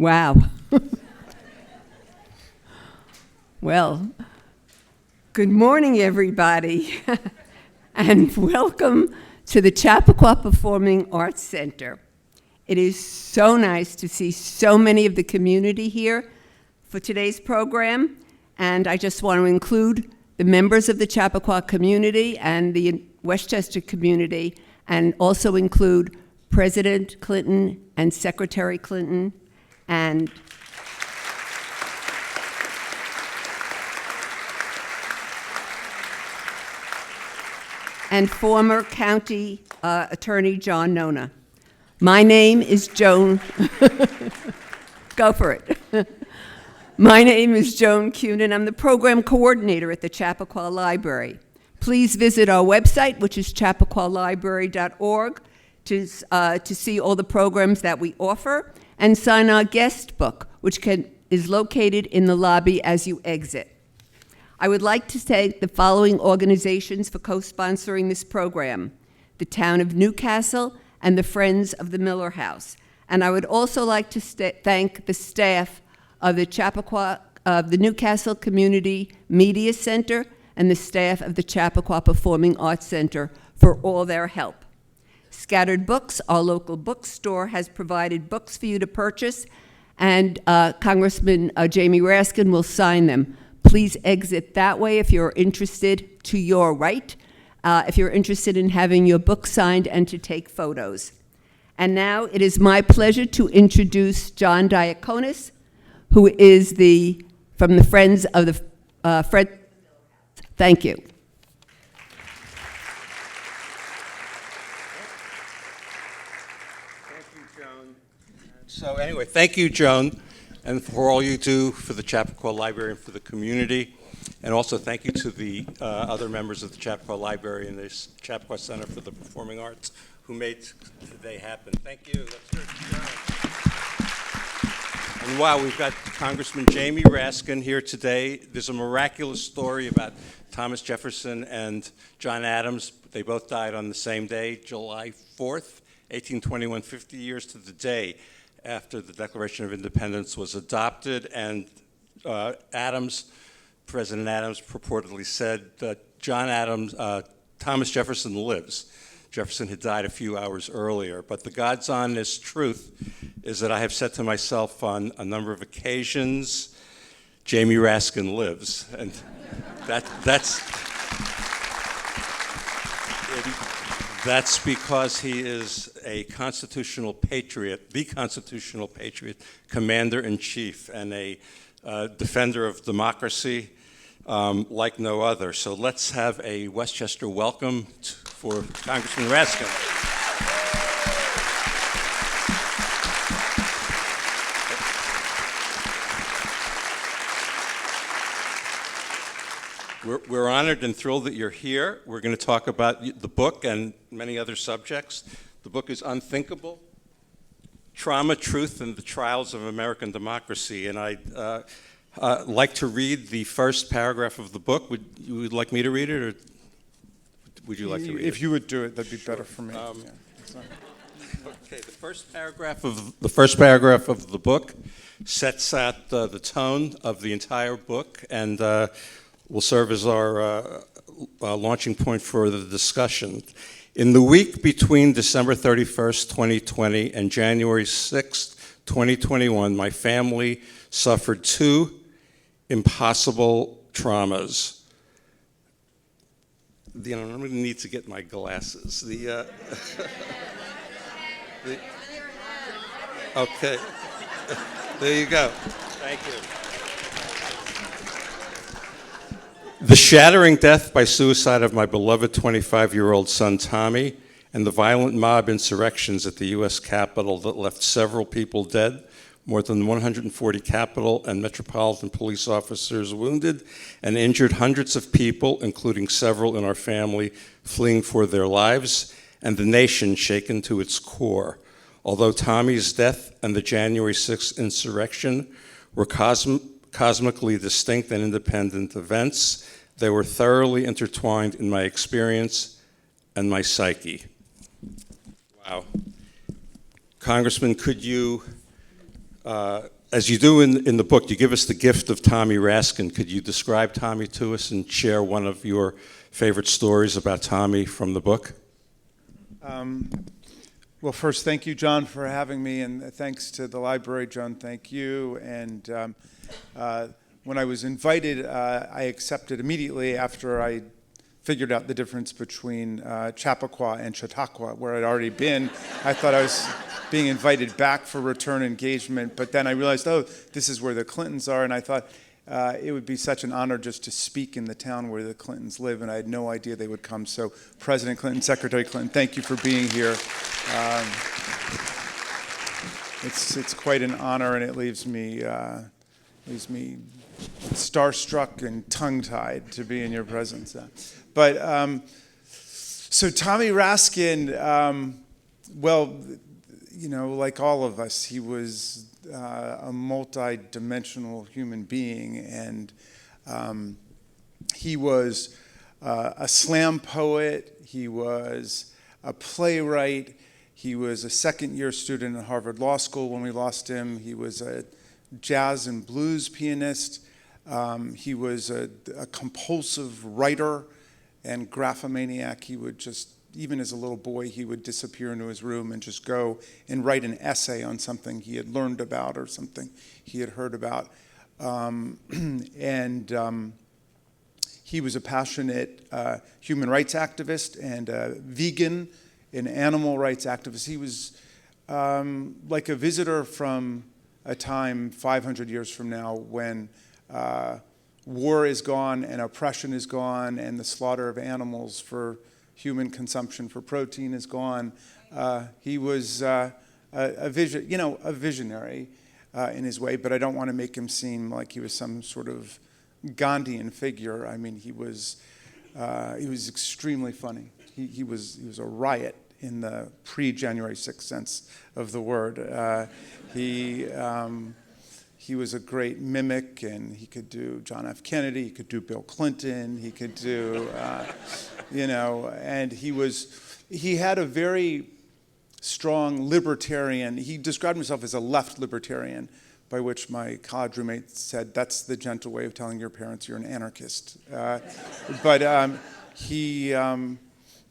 Wow. Well, good morning, everybody, and welcome to the Chappaqua Performing Arts Center. It is so nice to see so many of the community here for today's program, and I just want to include the members of the Chappaqua community and the Westchester community, and also include President Clinton and Secretary Clinton and former County Attorney John Nona. My name is Joan. Go for it. My name is Joan Kuhn, and I'm the program coordinator at the Chappaqua Library. Please visit our website, which is chappaqua.library.org, to see all the programs that we offer, and sign our guest book, which is located in the lobby as you exit. I would like to thank the following organizations for co-sponsoring this program: the Town of Newcastle and the Friends of the Miller House. And I would also like to thank the staff of the Chappaqua, of the Newcastle Community Media Center and the staff of the Chappaqua Performing Arts Center for all their help. Scattered Books, our local bookstore, has provided books for you to purchase, and Congressman Jamie Raskin will sign them. Please exit that way if you're interested, to your right, if you're interested in having your book signed and to take photos. And now it is my pleasure to introduce John Diaconis, who is from the Friends of the Fred. Thank you. Thank you, Joan. So anyway, thank you, Joan, and for all you do for the Chappaqua Library and for the community. And also thank you to the other members of the Chappaqua Library and the Chappaqua Center for the Performing Arts who made today happen. Thank you. Let's hear it for Joan. And wow, we've got Congressman Jamie Raskin here today. There's a miraculous story about Thomas Jefferson and John Adams. They both died on the same day, July 4th, 1821, 50 years to the day after the Declaration of Independence was adopted, and President Adams purportedly said Thomas Jefferson lives. Jefferson had died a few hours earlier, but the God's honest truth is that I have said to myself on a number of occasions, Jamie Raskin lives, and that's because he is a constitutional patriot, the constitutional patriot, commander-in-chief, and a defender of democracy like no other. So let's have a Westchester welcome for Congressman Raskin. We're honored and thrilled that you're here. We're going to talk about the book and many other subjects. The book is Unthinkable: Trauma, Truth, and the Trials of American Democracy. And I'd like to read the first paragraph of the book. Would you like me to read it, or would you like to read it? If you would do it, that'd be better for me. Okay, the first paragraph of the book sets out the tone of the entire book, and will serve as our launching point for the discussion. In the week between December 31st, 2020 and January 6th, 2021, my family suffered two impossible traumas. I'm going to need to get my glasses. Okay, there you go. Thank you. The shattering death by suicide of my beloved 25-year-old son, Tommy, and the violent mob insurrections at the U.S. Capitol that left several people dead, more than 140 Capitol and Metropolitan Police officers wounded, and injured hundreds of people, including several in our family, fleeing for their lives, and the nation shaken to its core. Although Tommy's death and the January 6th insurrection were cosmically distinct and independent events, they were thoroughly intertwined in my experience and my psyche. Wow. Congressman, could you As you do in the book, you give us the gift of Tommy Raskin. Could you describe Tommy to us and share one of your favorite stories about Tommy from the book? Well, first, thank you, John, for having me, and thanks to the library, John, thank you. And when I was invited, I accepted immediately after I figured out the difference between Chappaqua and Chautauqua, where I'd already been. I thought I was being invited back for return engagement, but then I realized, oh, this is where the Clintons are, and I thought it would be such an honor just to speak in the town where the Clintons live, and I had no idea they would come. So President Clinton, Secretary Clinton, thank you for being here. It's quite an honor, and it leaves me starstruck and tongue-tied to be in your presence. But so Tommy Raskin, well, you know, like all of us, he was a multi-dimensional human being, and he was a slam poet, he was a playwright, he was a second-year student at Harvard Law School when we lost him, he was a jazz and blues pianist, he was a compulsive writer and graphomaniac. He would just, even as a little boy, he would disappear into his room and just go and write an essay on something he had learned about or something he had heard about. He was a passionate human rights activist and a vegan and animal rights activist. He was like a visitor from a time 500 years from now when war is gone and oppression is gone and the slaughter of animals for human consumption for protein is gone. He was a visionary in his way, but I don't want to make him seem like he was some sort of Gandhian figure. I mean, he was extremely funny. He was a riot in the pre-January 6th sense of the word. He was a great mimic, and he could do John F. Kennedy, he could do Bill Clinton, he could do, and he had a very strong libertarian. He described himself as a left libertarian, by which my college roommate said, that's the gentle way of telling your parents you're an anarchist. But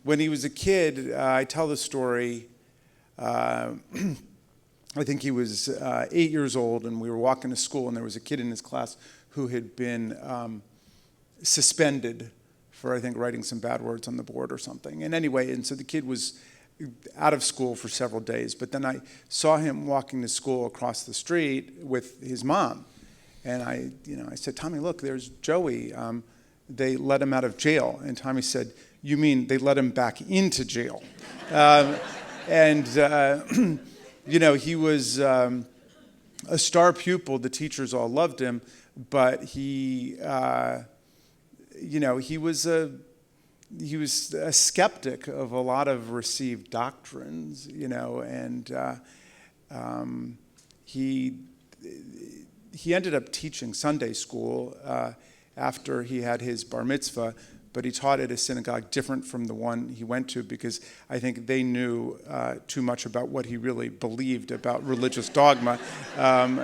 when he was a kid, I tell the story, I think he was 8 years old, and we were walking to school, and there was a kid in his class who had been suspended for, I think, writing some bad words on the board or something. And anyway, and so the kid was out of school for several days, but then I saw him walking to school across the street with his mom. And I said, Tommy, look, there's Joey. They let him out of jail. And Tommy said, you mean they let him back into jail? He was a star pupil. The teachers all loved him, but he was a skeptic of a lot of received doctrines, and he ended up teaching Sunday school after he had his bar mitzvah, but he taught at a synagogue different from the one he went to because I think they knew too much about what he really believed about religious dogma.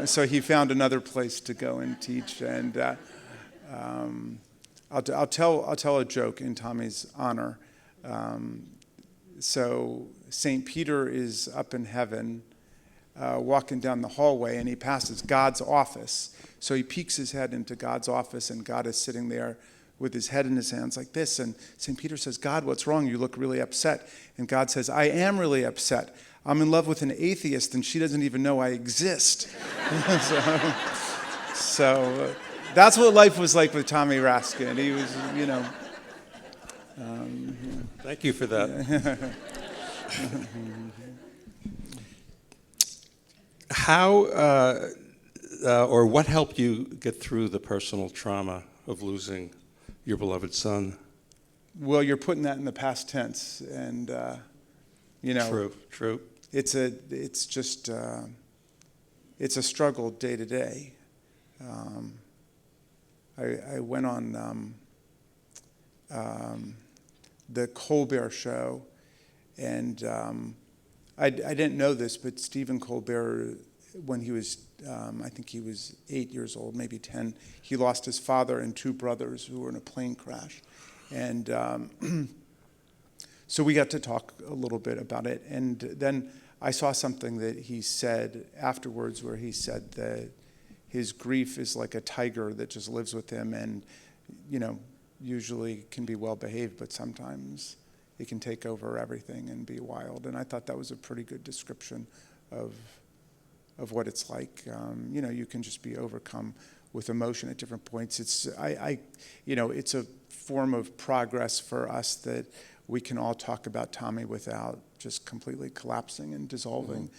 So he found another place to go and teach. And I'll tell a joke in Tommy's honor. So St. Peter is up in heaven walking down the hallway, and he passes God's office. So he peeks his head into God's office, and God is sitting there with his head in his hands like this. And St. Peter says, God, what's wrong? You look really upset. And God says, I am really upset. I'm in love with an atheist, and she doesn't even know I exist. So that's what life was like with Tommy Raskin. He was, Thank you for that. How or what helped you get through the personal trauma of losing your beloved son? Well, you're putting that in the past tense, and True. It's a struggle day to day. I went on the Colbert Show, and I didn't know this, but Stephen Colbert when he was, I think he was 8 years old, maybe 10. He lost his father and 2 brothers who were in a plane crash. And so we got to talk a little bit about it. And then I saw something that he said afterwards where he said that his grief is like a tiger that just lives with him and, usually can be well behaved, but sometimes it can take over everything and be wild. And I thought that was a pretty good description of what it's like. You can just be overcome with emotion at different points. It's it's a form of progress for us that we can all talk about Tommy without just completely collapsing and dissolving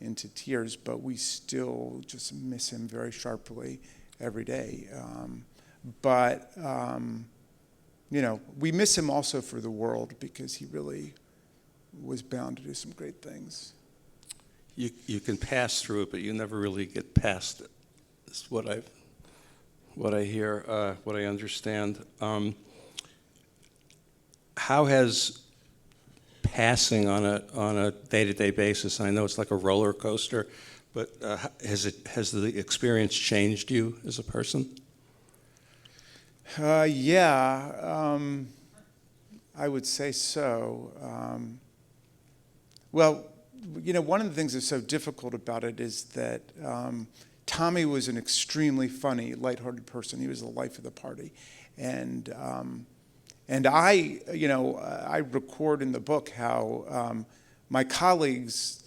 into tears, but we still just miss him very sharply every day. We miss him also for the world because he really was bound to do some great things. You can pass through it, but you never really get past it. That's what I hear, what I understand. How has passing on a day-to-day basis, I know it's like a roller coaster, but has the experience changed you as a person? Yeah, I would say so. One of the things that's so difficult about it is that Tommy was an extremely funny, lighthearted person. He was the life of the party. And I record in the book how my colleagues,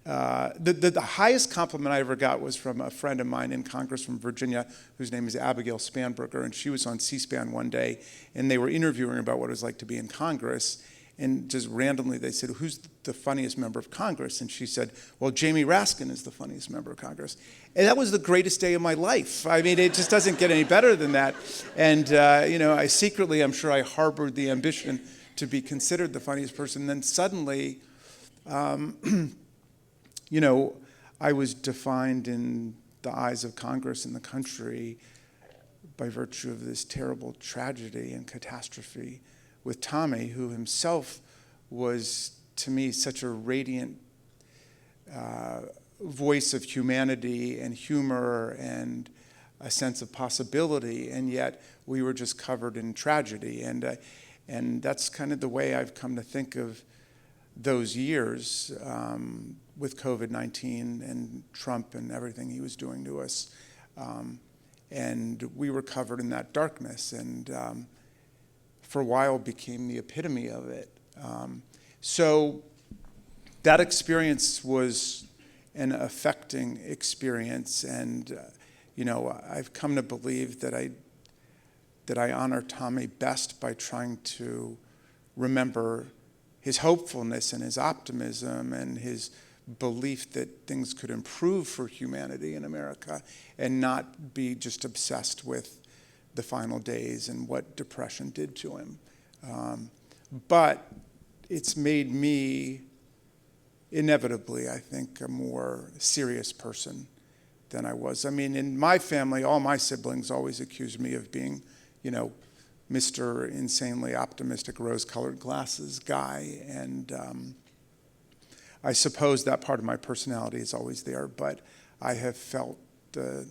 the highest compliment I ever got was from a friend of mine in Congress from Virginia, whose name is Abigail Spanberger, and she was on C-SPAN one day, and they were interviewing her about what it was like to be in Congress, and just randomly they said, "Who's the funniest member of Congress?" And she said, "Well, Jamie Raskin is the funniest member of Congress." And that was the greatest day of my life. I mean, it just doesn't get any better than that. And, I secretly, I'm sure I harbored the ambition to be considered the funniest person. And then suddenly, I was defined in the eyes of Congress and the country by virtue of this terrible tragedy and catastrophe with Tommy, who himself was, to me, such a radiant voice of humanity and humor and a sense of possibility, and yet we were just covered in tragedy. And that's kind of the way I've come to think of those years with COVID-19 and Trump and everything he was doing to us. And we were covered in that darkness, and for a while became the epitome of it. So that experience was an affecting experience, and I've come to believe that I honor Tommy best by trying to remember his hopefulness and his optimism and his belief that things could improve for humanity in America, and not be just obsessed with the final days and what depression did to him. But it's made me, inevitably, I think, a more serious person than I was. I mean, in my family, all my siblings always accused me of being, Mr. insanely optimistic, rose-colored glasses guy. And I suppose that part of my personality is always there, but I have felt the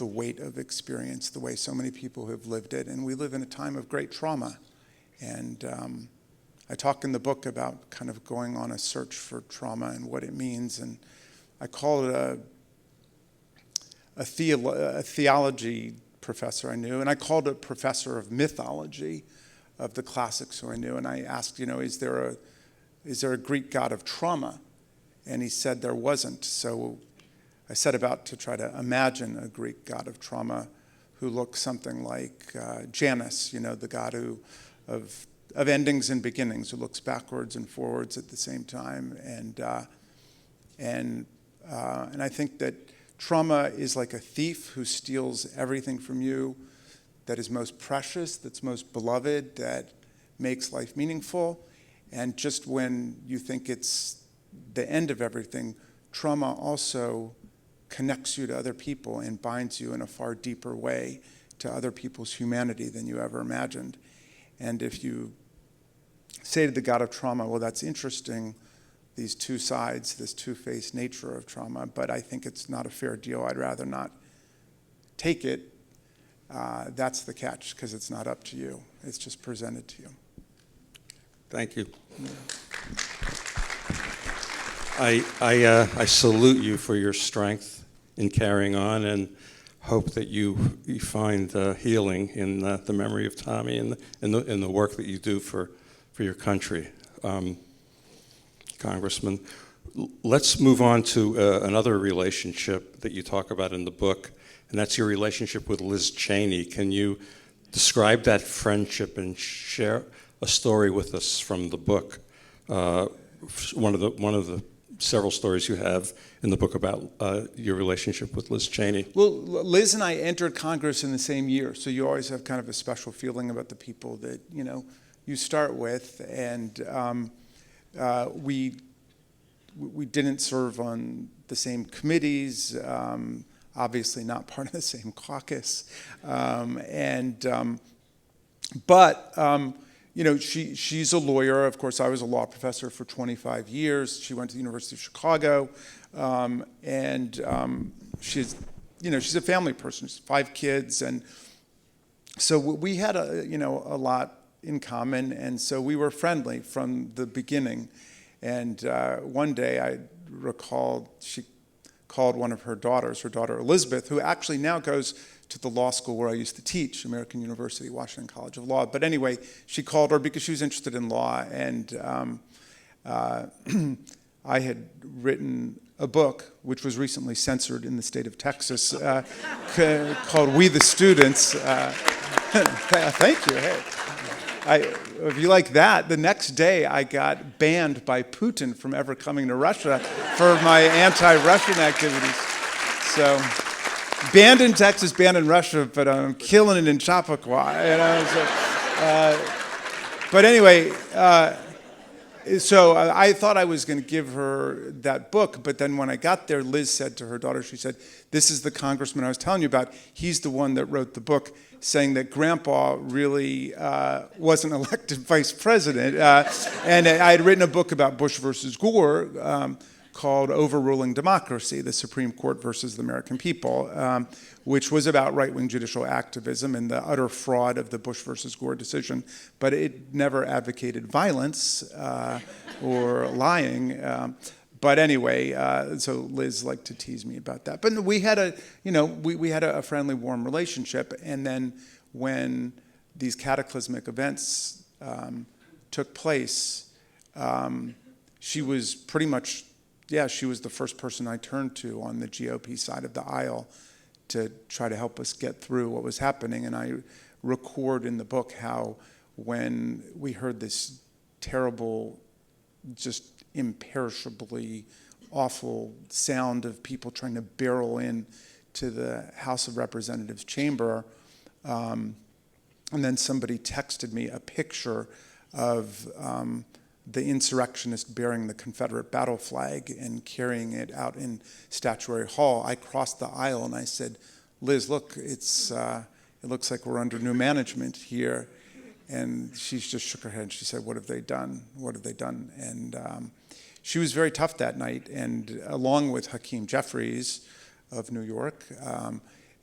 weight of experience the way so many people have lived it. And we live in a time of great trauma. And I talk in the book about kind of going on a search for trauma and what it means. And I call it a theology professor I knew, and I called it a professor of mythology of the classics who I knew. And I asked, is there a Greek god of trauma? And he said there wasn't. So I set about to try to imagine a Greek god of trauma who looked something like Janus, the god of endings and beginnings, who looks backwards and forwards at the same time. And I think that trauma is like a thief who steals everything from you that is most precious, that's most beloved, that makes life meaningful. And just when you think it's the end of everything, trauma also connects you to other people and binds you in a far deeper way to other people's humanity than you ever imagined. And if you say to the god of trauma, well, that's interesting, these two sides, this two-faced nature of trauma, but I think it's not a fair deal. I'd rather not take it. That's the catch, because it's not up to you. It's just presented to you. Thank you. I salute you for your strength in carrying on, and hope that you find healing in the memory of Tommy and in the work that you do for your country. Congressman, let's move on to another relationship that you talk about in the book, and that's your relationship with Liz Cheney. Can you describe that friendship and share a story with us from the book? One of the several stories you have in the book about your relationship with Liz Cheney. Well, Liz and I entered Congress in the same year, so you always have kind of a special feeling about the people that you start with, and we didn't serve on the same committees, obviously not part of the same caucus, but she's a lawyer. Of course, I was a law professor for 25 years. She went to the University of Chicago, and she's a family person. She's 5 kids, and so we had a lot in common, and so we were friendly from the beginning. And one day I recalled she called one of her daughters, her daughter Elizabeth, who actually now goes to the law school where I used to teach, American University, Washington College of Law. But anyway, she called her because she was interested in law, and I had written a book, which was recently censored in the state of Texas, called We the Students. Thank you. Hey. If you like that, the next day I got banned by Putin from ever coming to Russia for my anti-Russian activities. So, banned in Texas, banned in Russia, but I'm killing it in Chappaqua. But anyway, so I thought I was going to give her that book, but then when I got there, Liz said to her daughter, she said, "This is the congressman I was telling you about. He's the one that wrote the book saying that Grandpa really wasn't elected vice president." And I had written a book about Bush versus Gore called Overruling Democracy, the Supreme Court versus the American People, which was about right-wing judicial activism and the utter fraud of the Bush versus Gore decision. But it never advocated violence or lying. But anyway, so Liz liked to tease me about that. But we had we had a friendly, warm relationship. And then when these cataclysmic events took place, she was pretty much, she was the first person I turned to on the GOP side of the aisle to try to help us get through what was happening. And I record in the book how when we heard this terrible, just imperishably awful sound of people trying to barrel in to the House of Representatives chamber, and then somebody texted me a picture of the insurrectionist bearing the Confederate battle flag and carrying it out in Statuary Hall. I crossed the aisle and I said, "Liz, look, it looks like we're under new management here." And she just shook her head and she said, "What have they done? What have they done?" And she was very tough that night. And along with Hakeem Jeffries of New York,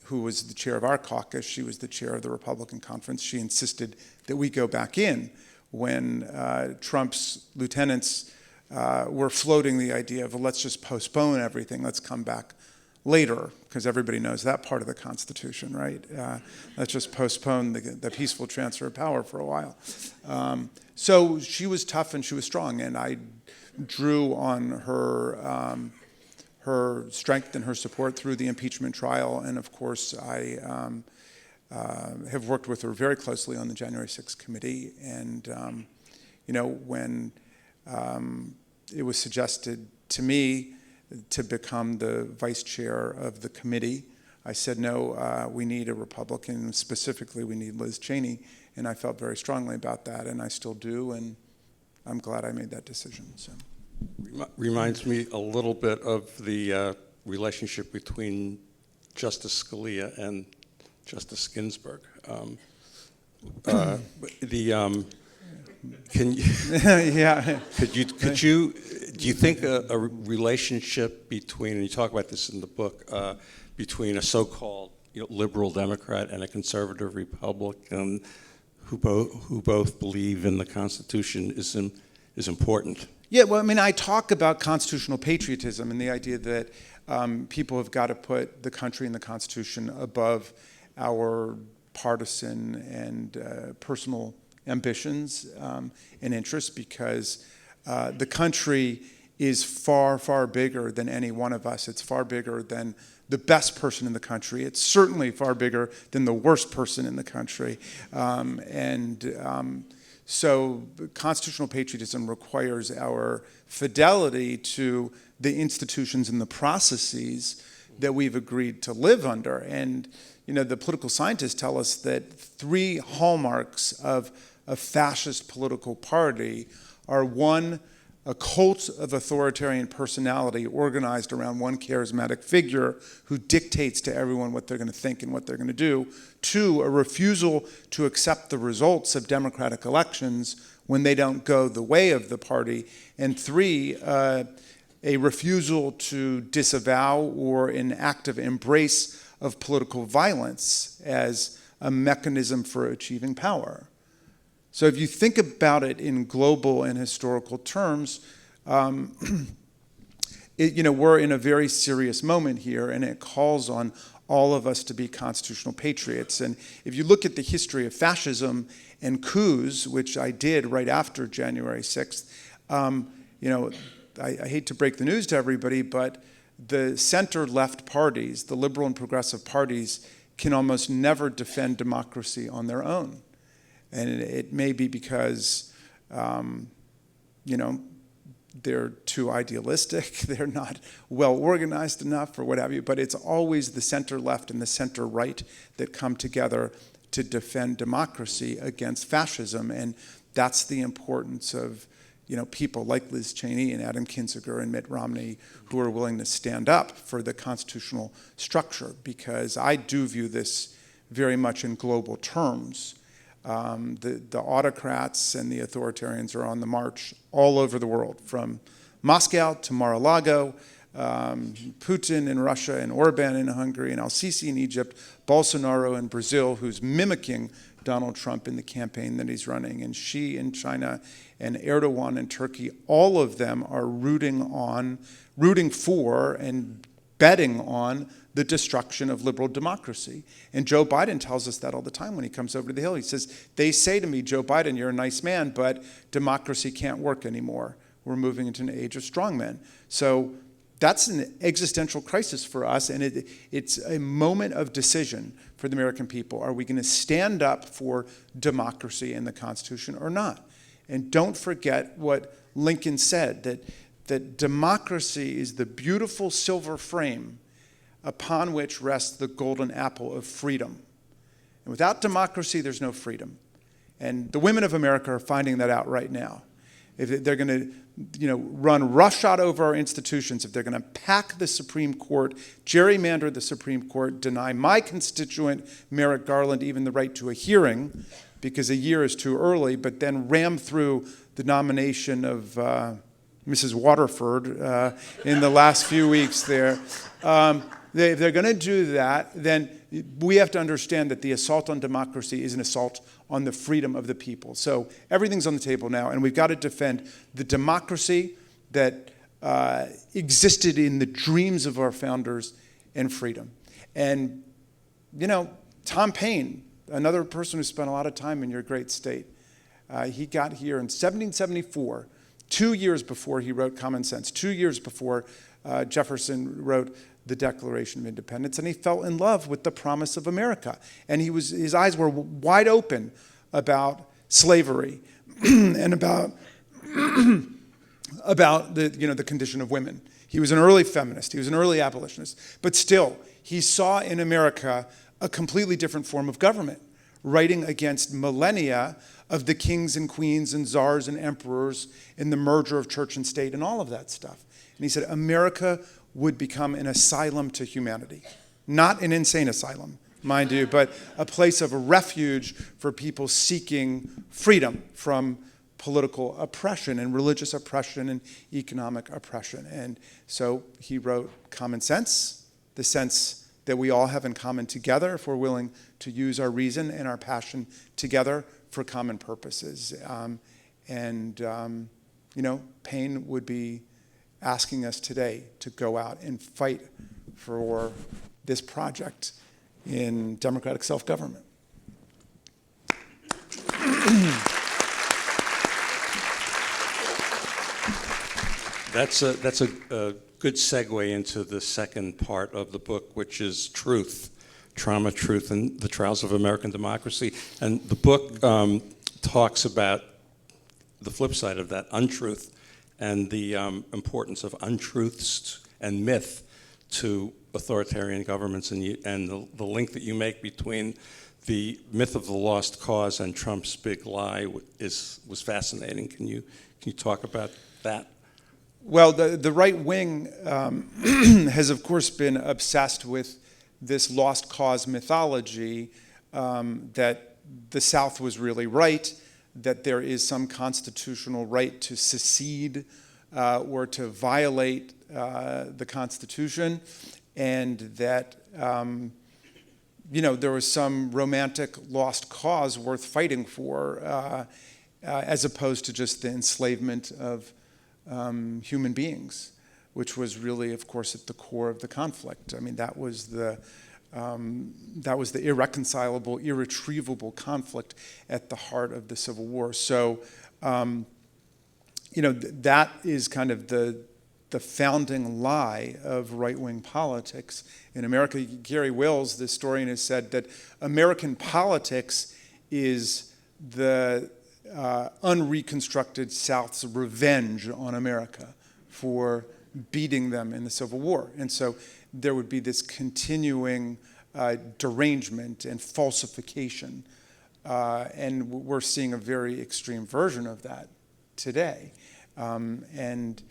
who was the chair of our caucus, she was the chair of the Republican conference. She insisted that we go back in when Trump's lieutenants were floating the idea of, well, let's just postpone everything. Let's come back later, because everybody knows that part of the Constitution, right? Let's just postpone the peaceful transfer of power for a while. So she was tough and she was strong, and I drew on her her strength and her support through the impeachment trial, and of course I have worked with her very closely on the January 6th committee, and when it was suggested to me to become the vice chair of the committee, I said, no, we need a Republican, specifically we need Liz Cheney, and I felt very strongly about that, and I still do, and I'm glad I made that decision. So. Reminds me a little bit of the relationship between Justice Scalia and Justice Ginsburg. Can you? Yeah. Could you? Do you think a relationship between, and you talk about this in the book, between a so-called liberal Democrat and a conservative Republican who both believe in the Constitution is important? Yeah, well, I mean, I talk about constitutional patriotism and the idea that people have got to put the country and the Constitution above our partisan and personal ambitions and interests, because the country is far, far bigger than any one of us. It's far bigger than the best person in the country. It's certainly far bigger than the worst person in the country. So constitutional patriotism requires our fidelity to the institutions and the processes that we've agreed to live under. And the political scientists tell us that 3 hallmarks of a fascist political party are: 1, a cult of authoritarian personality organized around one charismatic figure who dictates to everyone what they're going to think and what they're going to do; 2, a refusal to accept the results of democratic elections when they don't go the way of the party; and 3, a refusal to disavow or an active embrace of political violence as a mechanism for achieving power. So if you think about it in global and historical terms, we're in a very serious moment here, and it calls on all of us to be constitutional patriots. And if you look at the history of fascism and coups, which I did right after January 6th, I hate to break the news to everybody, but the center-left parties, the liberal and progressive parties, can almost never defend democracy on their own. And it may be because, they're too idealistic, they're not well organized enough, or what have you, but it's always the center-left and the center-right that come together to defend democracy against fascism. And that's the importance of people like Liz Cheney and Adam Kinzinger and Mitt Romney, who are willing to stand up for the constitutional structure, because I do view this very much in global terms. The autocrats and the authoritarians are on the march all over the world, from Moscow to Mar-a-Lago, Putin in Russia and Orban in Hungary and Al-Sisi in Egypt, Bolsonaro in Brazil, who's mimicking Donald Trump in the campaign that he's running, and Xi in China and Erdogan in Turkey. All of them are rooting for and betting on the destruction of liberal democracy. And Joe Biden tells us that all the time when he comes over to the Hill. He says, they say to me, Joe Biden, you're a nice man, but democracy can't work anymore. We're moving into an age of strongmen. So that's an existential crisis for us, and it's a moment of decision for the American people. Are we going to stand up for democracy and the Constitution or not? And don't forget what Lincoln said, that democracy is the beautiful silver frame upon which rests the golden apple of freedom. And without democracy, there's no freedom. And the women of America are finding that out right now. If they're going to run roughshod over our institutions, if they're going to pack the Supreme Court, gerrymander the Supreme Court, deny my constituent, Merrick Garland, even the right to a hearing, because a year is too early, but then ram through the nomination of Mrs. Waterford in the last few weeks there. If they're going to do that, then we have to understand that the assault on democracy is an assault on the freedom of the people. So everything's on the table now, and we've got to defend the democracy that existed in the dreams of our founders and freedom. And, Tom Paine, another person who spent a lot of time in your great state, he got here in 1774, 2 years before he wrote Common Sense, 2 years before Jefferson wrote the Declaration of Independence, and he fell in love with the promise of America. And his eyes were wide open about slavery and about the condition of women. He was an early feminist. He was an early abolitionist. But still, he saw in America a completely different form of government, writing against millennia of the kings and queens and czars and emperors and the merger of church and state and all of that stuff. And he said America would become an asylum to humanity. Not an insane asylum, mind you, but a place of refuge for people seeking freedom from political oppression and religious oppression and economic oppression. And so he wrote Common Sense, the sense that we all have in common together if we're willing to use our reason and our passion together for common purposes. Paine would be asking us today to go out and fight for this project in democratic self-government. That's a good segue into the second part of the book, which is truth, trauma, truth, and the trials of American democracy. And the book talks about the flip side of that, untruth, and the importance of untruths and myth to authoritarian governments, and the link that you make between the myth of the lost cause and Trump's big lie was fascinating. Can you talk about that? Well, the right wing has, of course, been obsessed with this lost cause mythology that the South was really right, that there is some constitutional right to secede or to violate the Constitution, and that there was some romantic lost cause worth fighting for, as opposed to just the enslavement of human beings, which was really, of course, at the core of the conflict. I mean, that was the irreconcilable, irretrievable conflict at the heart of the Civil War. So, that is kind of the founding lie of right-wing politics in America. Gary Wills, the historian, has said that American politics is the unreconstructed South's revenge on America for beating them in the Civil War. And so there would be this continuing derangement and falsification. And we're seeing a very extreme version of that today. And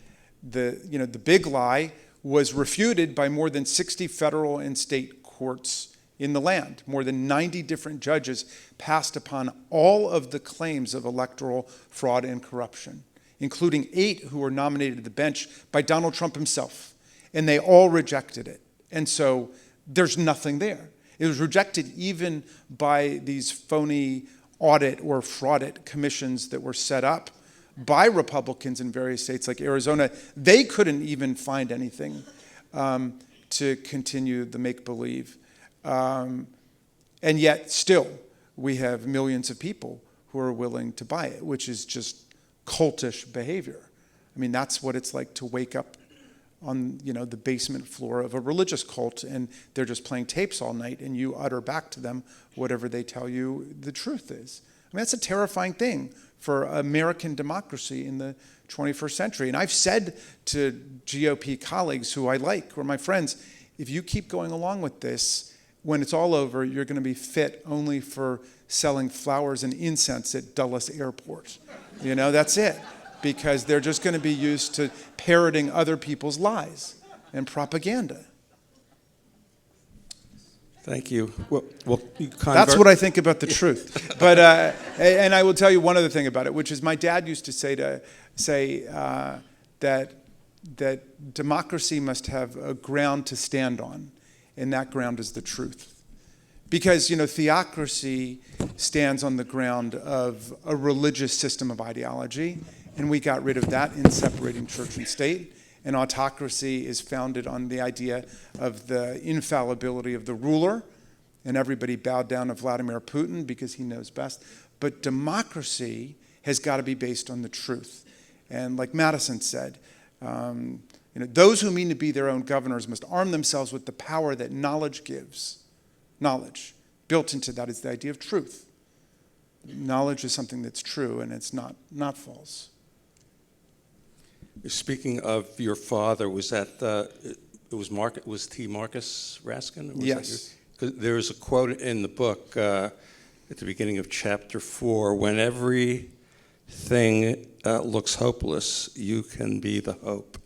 the big lie was refuted by more than 60 federal and state courts in the land. More than 90 different judges passed upon all of the claims of electoral fraud and corruption, including 8 who were nominated to the bench by Donald Trump himself. And they all rejected it. And so there's nothing there. It was rejected even by these phony audit or fraudit commissions that were set up by Republicans in various states like Arizona. They couldn't even find anything to continue the make-believe. And yet still we have millions of people who are willing to buy it, which is just cultish behavior. I mean, that's what it's like to wake up on the basement floor of a religious cult, and they're just playing tapes all night, and you utter back to them whatever they tell you the truth is. I mean, that's a terrifying thing for American democracy in the 21st century. And I've said to GOP colleagues who I like, who are my friends, if you keep going along with this, when it's all over, you're going to be fit only for selling flowers and incense at Dulles Airport. That's it. Because they're just going to be used to parroting other people's lies and propaganda. Thank you. Well, that's what I think about the truth. But and I will tell you one other thing about it, which is my dad used to say that democracy must have a ground to stand on, and that ground is the truth. Because theocracy stands on the ground of a religious system of ideology, and we got rid of that in separating church and state. And autocracy is founded on the idea of the infallibility of the ruler, and everybody bowed down to Vladimir Putin because he knows best. But democracy has got to be based on the truth. And like Madison said, those who mean to be their own governors must arm themselves with the power that knowledge gives. Knowledge. Built into that is the idea of truth. Knowledge is something that's true, and it's not false. Speaking of your father, was that was T. Marcus Raskin? Or was yes. There's a quote in the book at the beginning of chapter 4: "When everything looks hopeless, you can be the hope."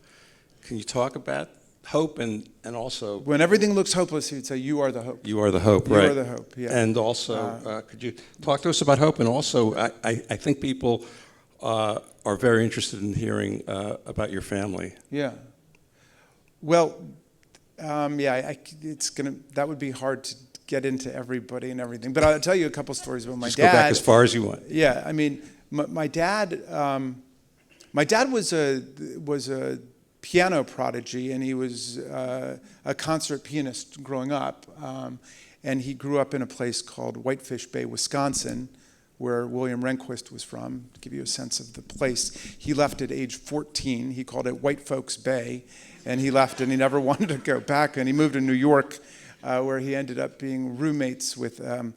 Can you talk about hope and also? When everything looks hopeless, he'd say, "You are the hope." You are the hope, right? You are the hope. Yeah. And also, could you talk to us about hope? And also, I think people are very interested in hearing about your family. Yeah. Well, yeah, that would be hard to get into everybody and everything. But I'll tell you a couple stories about my dad. Just go back as far as you want. Yeah, I mean, my dad was a piano prodigy, and he was a concert pianist growing up. And he grew up in a place called Whitefish Bay, Wisconsin, where William Rehnquist was from, to give you a sense of the place. He left at age 14. He called it White Folks Bay, and he left, and he never wanted to go back. And he moved to New York, where he ended up being roommates with a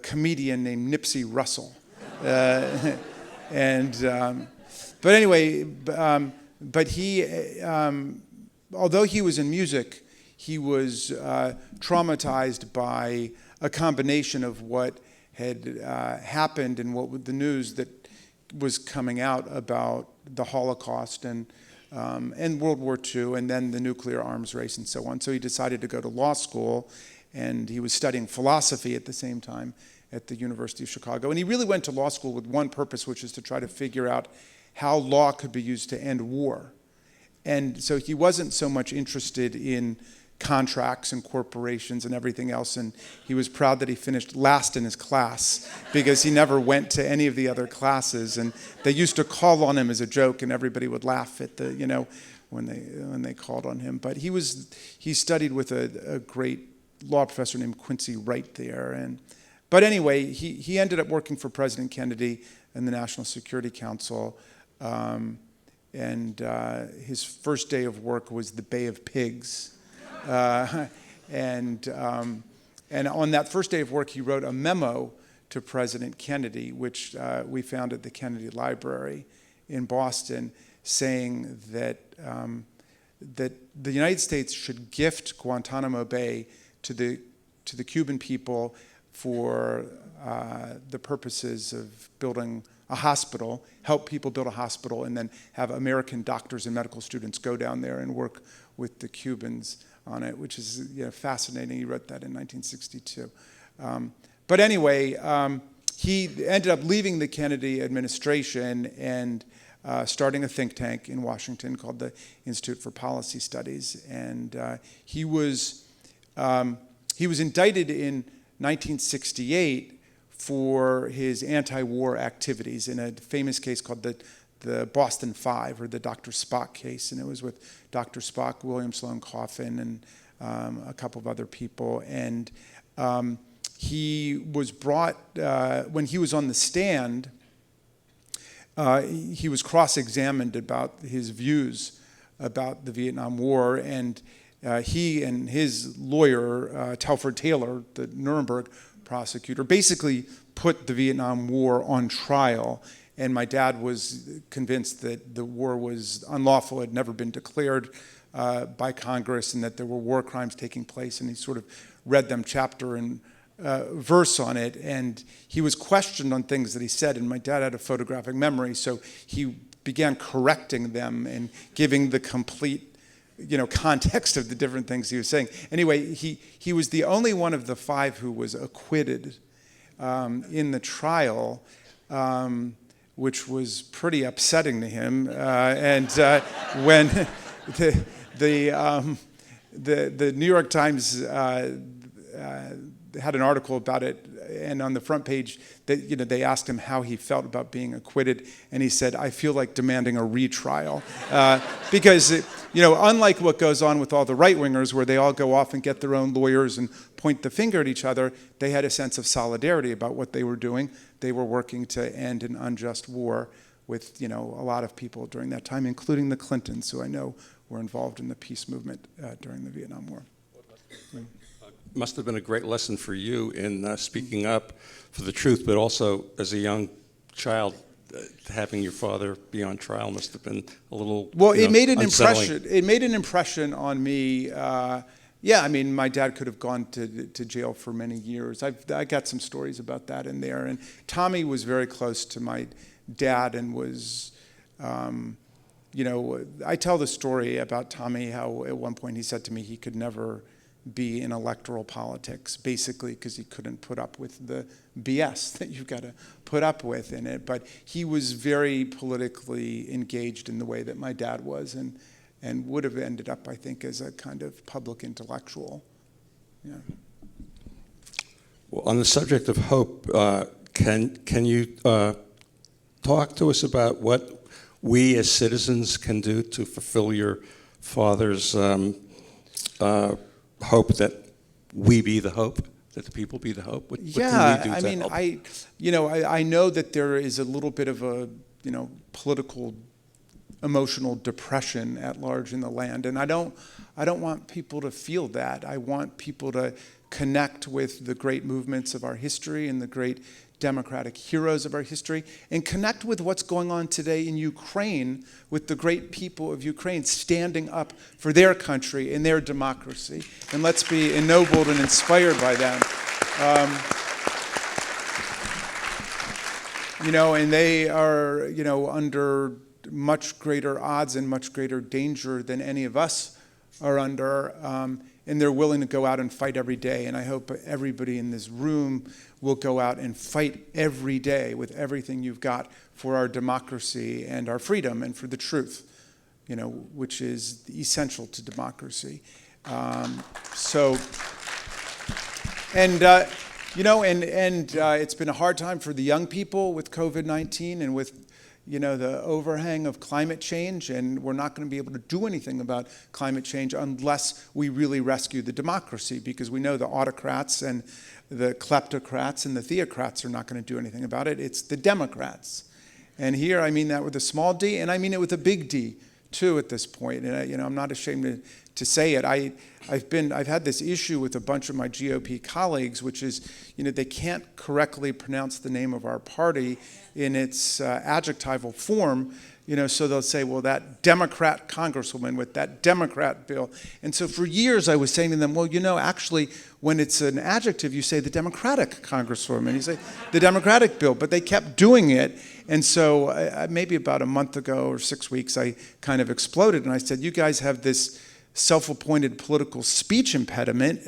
comedian named Nipsey Russell. But anyway, but he, although he was in music, he was traumatized by a combination of what had happened and what the news that was coming out about the Holocaust and World War II, and then the nuclear arms race and so on. So he decided to go to law school, and he was studying philosophy at the same time at the University of Chicago. And he really went to law school with one purpose, which is to try to figure out how law could be used to end war. And so he wasn't so much interested in contracts and corporations and everything else, and he was proud that he finished last in his class because he never went to any of the other classes, and they used to call on him as a joke, and everybody would laugh at when they called on him. But he studied with a great law professor named Quincy Wright there, but anyway, he ended up working for President Kennedy and the National Security Council, and his first day of work was the Bay of Pigs. And on that first day of work, he wrote a memo to President Kennedy, which we found at the Kennedy Library in Boston, saying that the United States should gift Guantanamo Bay to the Cuban people for the purposes of building a hospital, help people build a hospital, and then have American doctors and medical students go down there and work with the Cubans on it, which is fascinating. He wrote that in 1962. But anyway, he ended up leaving the Kennedy administration and starting a think tank in Washington called the Institute for Policy Studies. And he was indicted in 1968 for his anti-war activities in a famous case called the Boston Five, or the Dr. Spock case, and it was with Dr. Spock, William Sloane Coffin, and a couple of other people. And he was brought, when he was on the stand, he was cross-examined about his views about the Vietnam War, and he and his lawyer, Telford Taylor, the Nuremberg prosecutor, basically put the Vietnam War on trial. And my dad was convinced that the war was unlawful, had never been declared by Congress, and that there were war crimes taking place. And he sort of read them chapter and verse on it. And he was questioned on things that he said. And my dad had a photographic memory, so he began correcting them and giving the complete context of the different things he was saying. Anyway, he was the only one of the five who was acquitted in the trial, which was pretty upsetting to him. When the New York Times had an article about it, and on the front page, they asked him how he felt about being acquitted, and he said, "I feel like demanding a retrial," because unlike what goes on with all the right-wingers, where they all go off and get their own lawyers and point the finger at each other, they had a sense of solidarity about what they were doing. They were working to end an unjust war with a lot of people during that time, including the Clintons, who I know were involved in the peace movement during the Vietnam War. Must have been a great lesson for you in speaking up for the truth, but also as a young child, having your father be on trial must have been a little it made an unsettling. impression. It made an impression on me. Yeah, I mean, my dad could have gone to jail for many years. I got some stories about that in there. And Tommy was very close to my dad and was, I tell the story about Tommy, how at one point he said to me he could never be in electoral politics, basically because he couldn't put up with the BS that you've got to put up with in it. But he was very politically engaged in the way that my dad was, and would have ended up, I think, as a kind of public intellectual. Yeah. Well, on the subject of hope, can you talk to us about what we as citizens can do to fulfill your father's hope that we be the hope, that the people be the hope? What Yeah, can we do to help? I know that there is a little bit of a, political, emotional depression at large in the land, and I don't want people to feel that. I want people to connect with the great movements of our history and the great democratic heroes of our history, and connect with what's going on today in Ukraine with the great people of Ukraine standing up for their country and their democracy. And let's be ennobled and inspired by them. And they are, under much greater odds and much greater danger than any of us are under. And they're willing to go out and fight every day. And I hope everybody in this room will go out and fight every day with everything you've got for our democracy and our freedom and for the truth, which is essential to democracy. It's been a hard time for the young people with COVID-19 and with the overhang of climate change, and we're not going to be able to do anything about climate change unless we really rescue the democracy, because we know the autocrats and the kleptocrats and the theocrats are not going to do anything about it. It's the Democrats. And here I mean that with a small d, and I mean it with a big D, too, at this point. And I'm not ashamed to say it. I've had this issue with a bunch of my GOP colleagues, which is, they can't correctly pronounce the name of our party in its adjectival form, so they'll say, well, that Democrat congresswoman with that Democrat bill. And so for years I was saying to them, well, actually, when it's an adjective, you say the Democratic congresswoman, you say the Democratic bill, but they kept doing it. And so maybe about a month ago or 6 weeks, I kind of exploded, and I said, you guys have this self-appointed political speech impediment,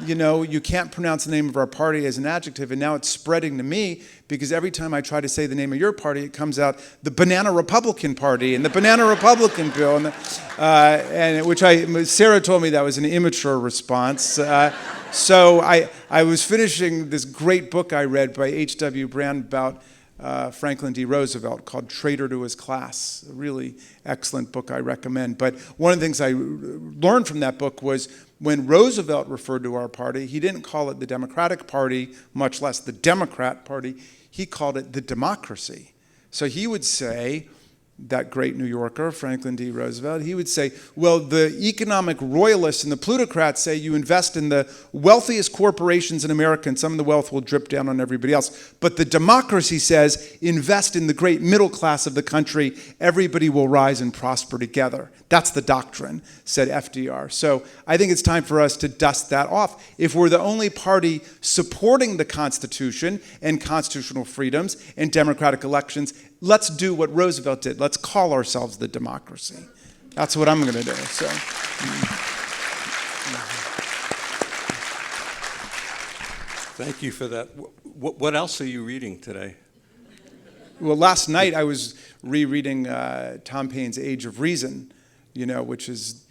you can't pronounce the name of our party as an adjective, and now it's spreading to me, because every time I try to say the name of your party, it comes out the Banana Republican Party and the Banana Republican Bill, and Sarah told me that was an immature response. So I was finishing this great book I read by H.W. Brand about Franklin D. Roosevelt called Traitor to His Class, a really excellent book I recommend. But one of the things I learned from that book was when Roosevelt referred to our party, he didn't call it the Democratic Party, much less the Democrat Party. He called it the democracy. So he would say, that great New Yorker, Franklin D. Roosevelt, he would say, well, the economic royalists and the plutocrats say you invest in the wealthiest corporations in America and some of the wealth will drip down on everybody else. But the democracy says invest in the great middle class of the country. Everybody will rise and prosper together. That's the doctrine, said FDR. So I think it's time for us to dust that off. If we're the only party supporting the Constitution and constitutional freedoms and democratic elections, let's do what Roosevelt did. Let's call ourselves the democracy. That's what I'm going to do. So, Thank you for that. What else are you reading today? Well, last night I was rereading Tom Paine's Age of Reason, which is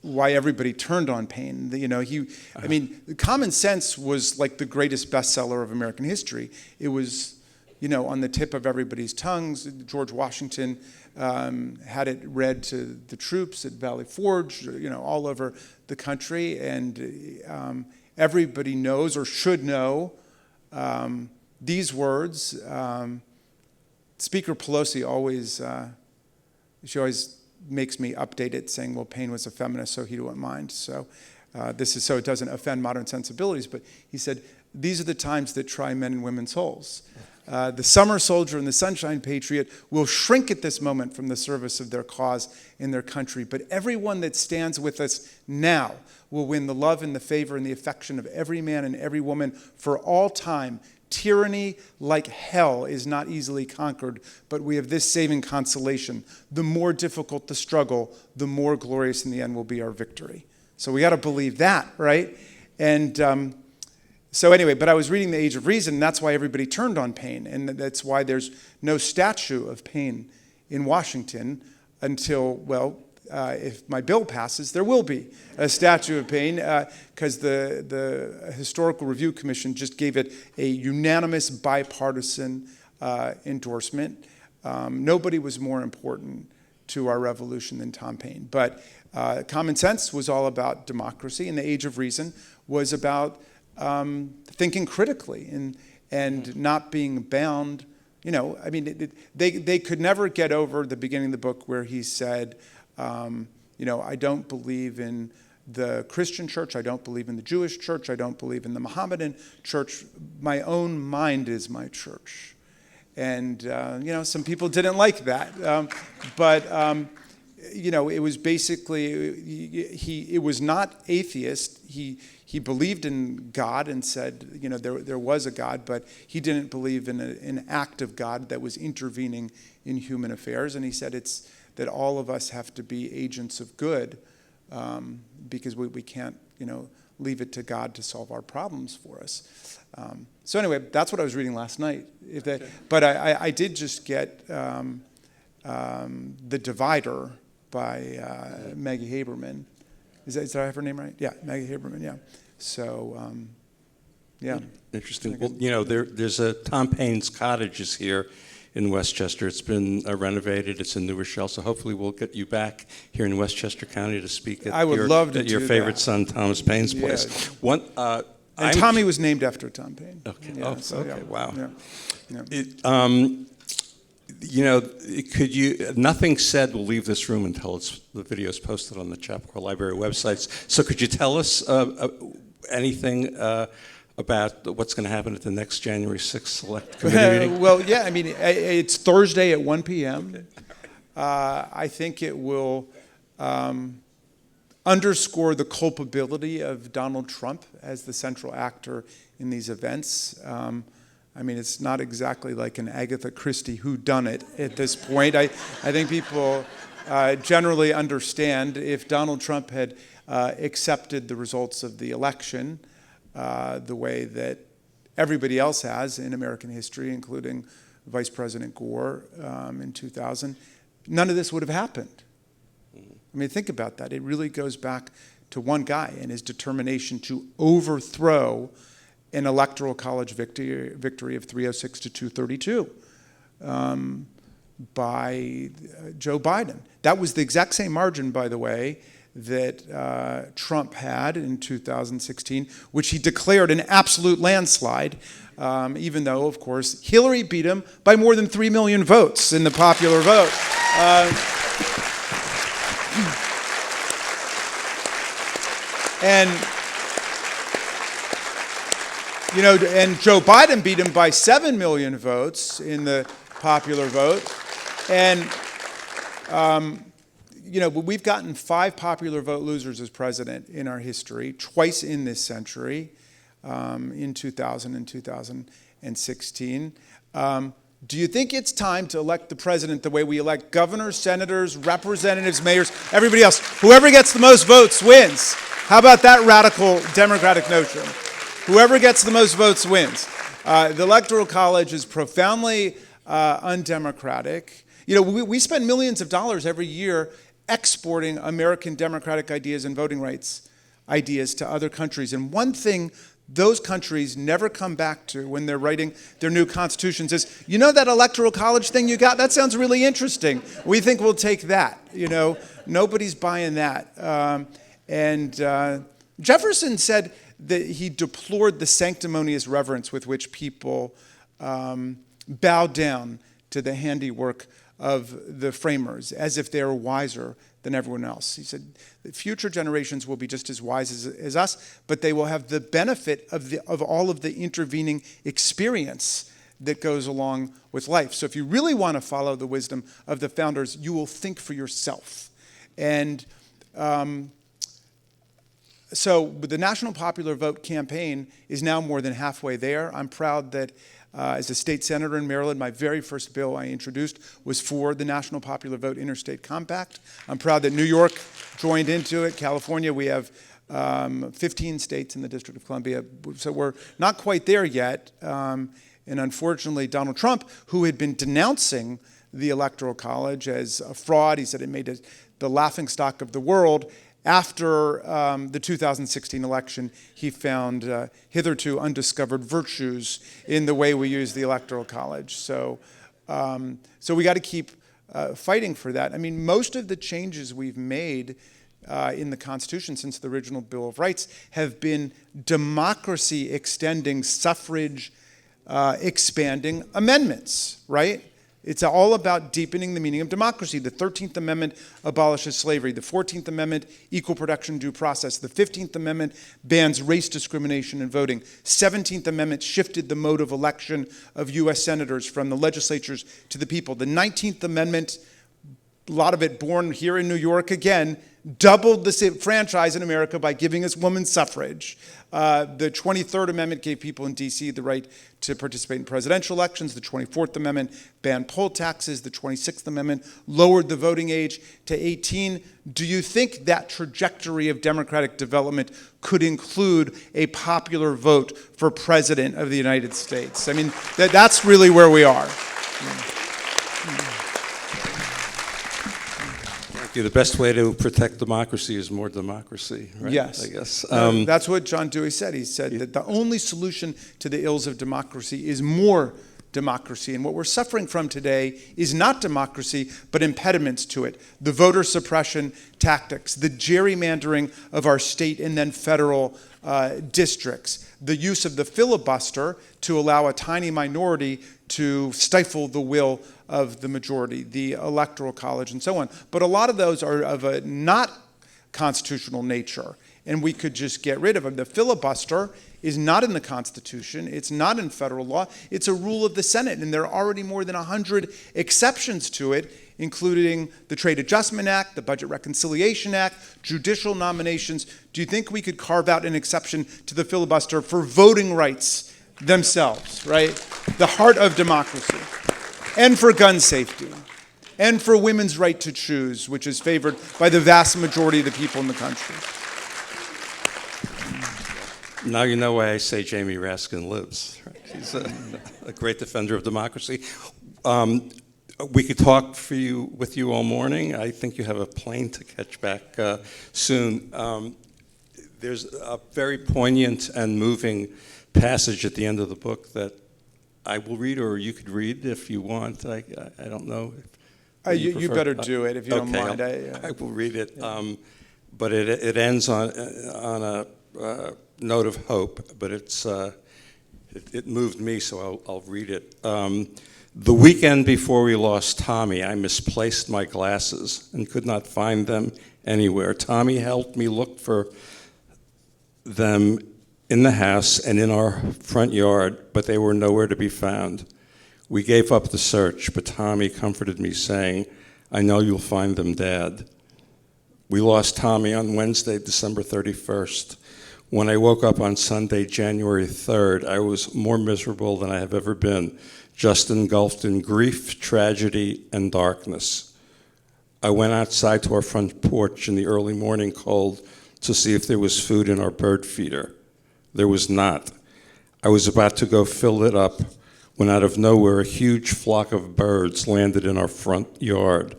why everybody turned on Paine. Common Sense was like the greatest bestseller of American history. It was on the tip of everybody's tongues. George Washington had it read to the troops at Valley Forge, all over the country. And everybody knows or should know these words. Speaker Pelosi always makes me update it, saying, well, Paine was a feminist, so he wouldn't mind. So this is so it doesn't offend modern sensibilities. But he said, these are the times that try men and women's souls. The summer soldier and the sunshine patriot will shrink at this moment from the service of their cause in their country. But everyone that stands with us now will win the love and the favor and the affection of every man and every woman for all time, Tyranny, like hell, is not easily conquered, but we have this saving consolation. The more difficult the struggle, the more glorious in the end will be our victory. So we got to believe that, right? And so anyway, but I was reading The Age of Reason, and that's why everybody turned on Paine, and that's why there's no statue of Paine in Washington until, well, if my bill passes, there will be a statue of Paine, because the Historical Review Commission just gave it a unanimous bipartisan endorsement. Nobody was more important to our revolution than Tom Paine. But Common Sense was all about democracy, and The Age of Reason was about thinking critically and not being bound. You know, I mean, they could never get over the beginning of the book where he said, you know, I don't believe in the Christian church, I don't believe in the Jewish church, I don't believe in the Mohammedan church. My own mind is my church. And, you know, some people didn't like that. But you know, it was basically, it was not atheist. He believed in God and said, you know, there was a God, but he didn't believe in an act of God that was intervening in human affairs. And he said it's that all of us have to be agents of good, because we can't, you know, leave it to God to solve our problems for us. So anyway, that's what I was reading last night. But I did just get The Divider by Maggie Haberman. Did I have her name right? Yeah, Maggie Haberman, yeah. So, yeah. Interesting. Well, you know, there's a Tom Paine's Cottages here in Westchester. It's been renovated. It's in New Rochelle, so hopefully we'll get you back here in Westchester County to speak at your favorite son, Thomas Paine's place. Yeah. And Tommy was named after Tom Paine. Okay. Yeah, Okay. Wow. Yeah. You know, nothing said will leave this room until the video is posted on the Chappaqua Library websites. So could you tell us anything about what's going to happen at the next January 6th Select Committee meeting? Well, yeah, I mean, it's Thursday at 1 p.m. I think it will underscore the culpability of Donald Trump as the central actor in these events. I mean, it's not exactly like an Agatha Christie whodunit at this point. I think people generally understand if Donald Trump had accepted the results of the election the way that everybody else has in American history, including Vice President Gore in 2000, none of this would have happened. I mean, think about that. It really goes back to one guy and his determination to overthrow an electoral college victory of 306 to 232 by Joe Biden. That was the exact same margin, by the way, that Trump had in 2016, which he declared an absolute landslide, even though, of course, Hillary beat him by more than 3 million votes in the popular vote. And you know, and Joe Biden beat him by 7 million votes in the popular vote. And, you know, we've gotten 5 popular vote losers as president in our history, twice in this century, in 2000 and 2016. Do you think it's time to elect the president the way we elect governors, senators, representatives, mayors, everybody else? Whoever gets the most votes wins. How about that radical democratic notion? Whoever gets the most votes wins. The Electoral College is profoundly undemocratic. You know, we spend millions of dollars every year exporting American democratic ideas and voting rights ideas to other countries. And one thing those countries never come back to when they're writing their new constitutions is, you know that Electoral College thing you got? That sounds really interesting. We think we'll take that. You know, nobody's buying that. Jefferson said that he deplored the sanctimonious reverence with which people bow down to the handiwork of the framers, as if they were wiser than everyone else. He said, future generations will be just as wise as us, but they will have the benefit of all of the intervening experience that goes along with life. So if you really want to follow the wisdom of the founders, you will think for yourself. And So the National Popular Vote campaign is now more than halfway there. I'm proud that as a state senator in Maryland, my very first bill I introduced was for the National Popular Vote Interstate Compact. I'm proud that New York joined into it. California, we have 15 states in the District of Columbia. So we're not quite there yet. And unfortunately, Donald Trump, who had been denouncing the Electoral College as a fraud, he said it made it the laughingstock of the world. After the 2016 election, he found hitherto undiscovered virtues in the way we use the Electoral College. So we got to keep fighting for that. I mean, most of the changes we've made in the Constitution since the original Bill of Rights have been democracy extending, suffrage expanding amendments, right? It's all about deepening the meaning of democracy. The 13th Amendment abolishes slavery. The 14th Amendment, equal protection due process. The 15th Amendment bans race discrimination in voting. 17th Amendment shifted the mode of election of U.S. senators from the legislatures to the people. The 19th Amendment, a lot of it born here in New York again, doubled the franchise in America by giving us women's suffrage. The 23rd Amendment gave people in D.C. the right to participate in presidential elections. The 24th Amendment banned poll taxes. The 26th Amendment lowered the voting age to 18. Do you think that trajectory of democratic development could include a popular vote for president of the United States? I mean, that's really where we are. The best way to protect democracy is more democracy, right? Yes. I guess. That's what John Dewey said. He said that the only solution to the ills of democracy is more democracy. And what we're suffering from today is not democracy, but impediments to it. The voter suppression tactics, the gerrymandering of our state and then federal districts, the use of the filibuster to allow a tiny minority to stifle the will of the majority, the Electoral College, and so on. But a lot of those are of a not constitutional nature, and we could just get rid of them. The filibuster is not in the Constitution. It's not in federal law. It's a rule of the Senate, and there are already more than 100 exceptions to it, including the Trade Adjustment Act, the Budget Reconciliation Act, judicial nominations. Do you think we could carve out an exception to the filibuster for voting rights themselves, right? The heart of democracy. And for gun safety, and for women's right to choose, which is favored by the vast majority of the people in the country. Now you know why I say Jamie Raskin lives. Right? He's a great defender of democracy. We could talk with you all morning. I think you have a plane to catch back soon. There's a very poignant and moving passage at the end of the book that I will read, or you could read if you want. I don't know. You better do it if you don't mind. I will read it. But it ends on a note of hope, but it moved me, so I'll read it. The weekend before we lost Tommy, I misplaced my glasses and could not find them anywhere. Tommy helped me look for them in the house and in our front yard, but they were nowhere to be found. We gave up the search, but Tommy comforted me, saying, "I know you'll find them, Dad." We lost Tommy on Wednesday, December 31st. When I woke up on Sunday, January 3rd, I was more miserable than I have ever been, just engulfed in grief, tragedy, and darkness. I went outside to our front porch in the early morning cold to see if there was food in our bird feeder. There was not. I was about to go fill it up when out of nowhere a huge flock of birds landed in our front yard,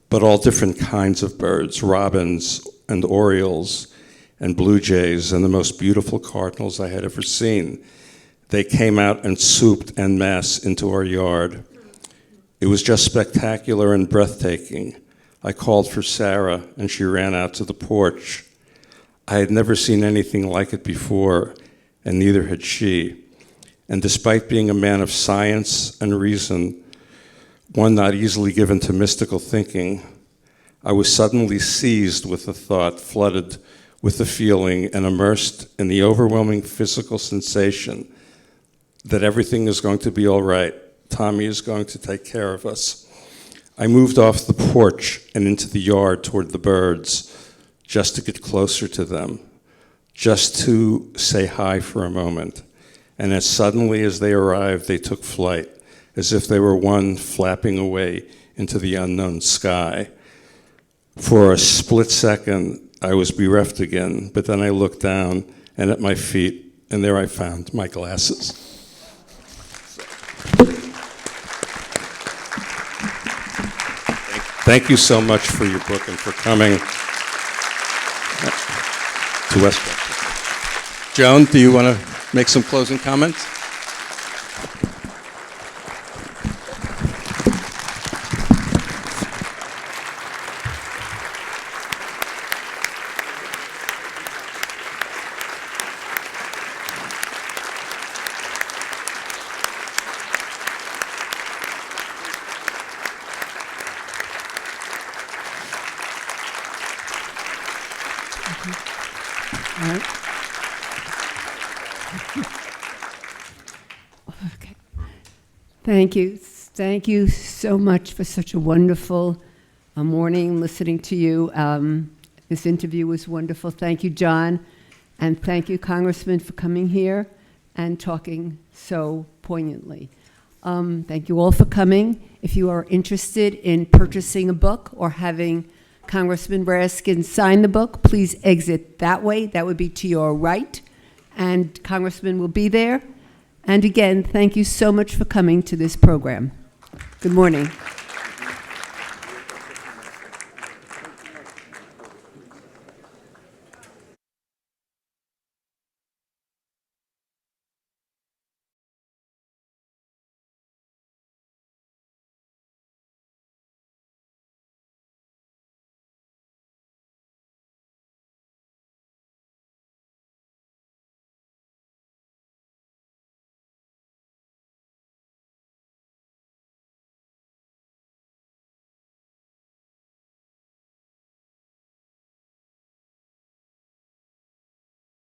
but all different kinds of birds, robins and orioles and blue jays and the most beautiful cardinals I had ever seen. They came out and swooped en masse into our yard. It was just spectacular and breathtaking. I called for Sarah and she ran out to the porch. I had never seen anything like it before, and neither had she. And despite being a man of science and reason, one not easily given to mystical thinking, I was suddenly seized with the thought, flooded with the feeling, and immersed in the overwhelming physical sensation that everything is going to be all right. Tommy is going to take care of us. I moved off the porch and into the yard toward the birds, just to get closer to them. just to say hi for a moment. And as suddenly as they arrived, they took flight, as if they were one flapping away into the unknown sky. For a split second, I was bereft again, but then I looked down and at my feet, and there I found my glasses. Thank you so much for your book and for coming to Westchester. Joan, do you want to make some closing comments? Okay. Thank you. Thank you so much for such a wonderful morning listening to you. This interview was wonderful. Thank you, John. And thank you, Congressman, for coming here and talking so poignantly. Thank you all for coming. If you are interested in purchasing a book or having Congressman Raskin sign the book, please exit that way. That would be to your right. And Congressman will be there. And again, thank you so much for coming to this program. Good morning.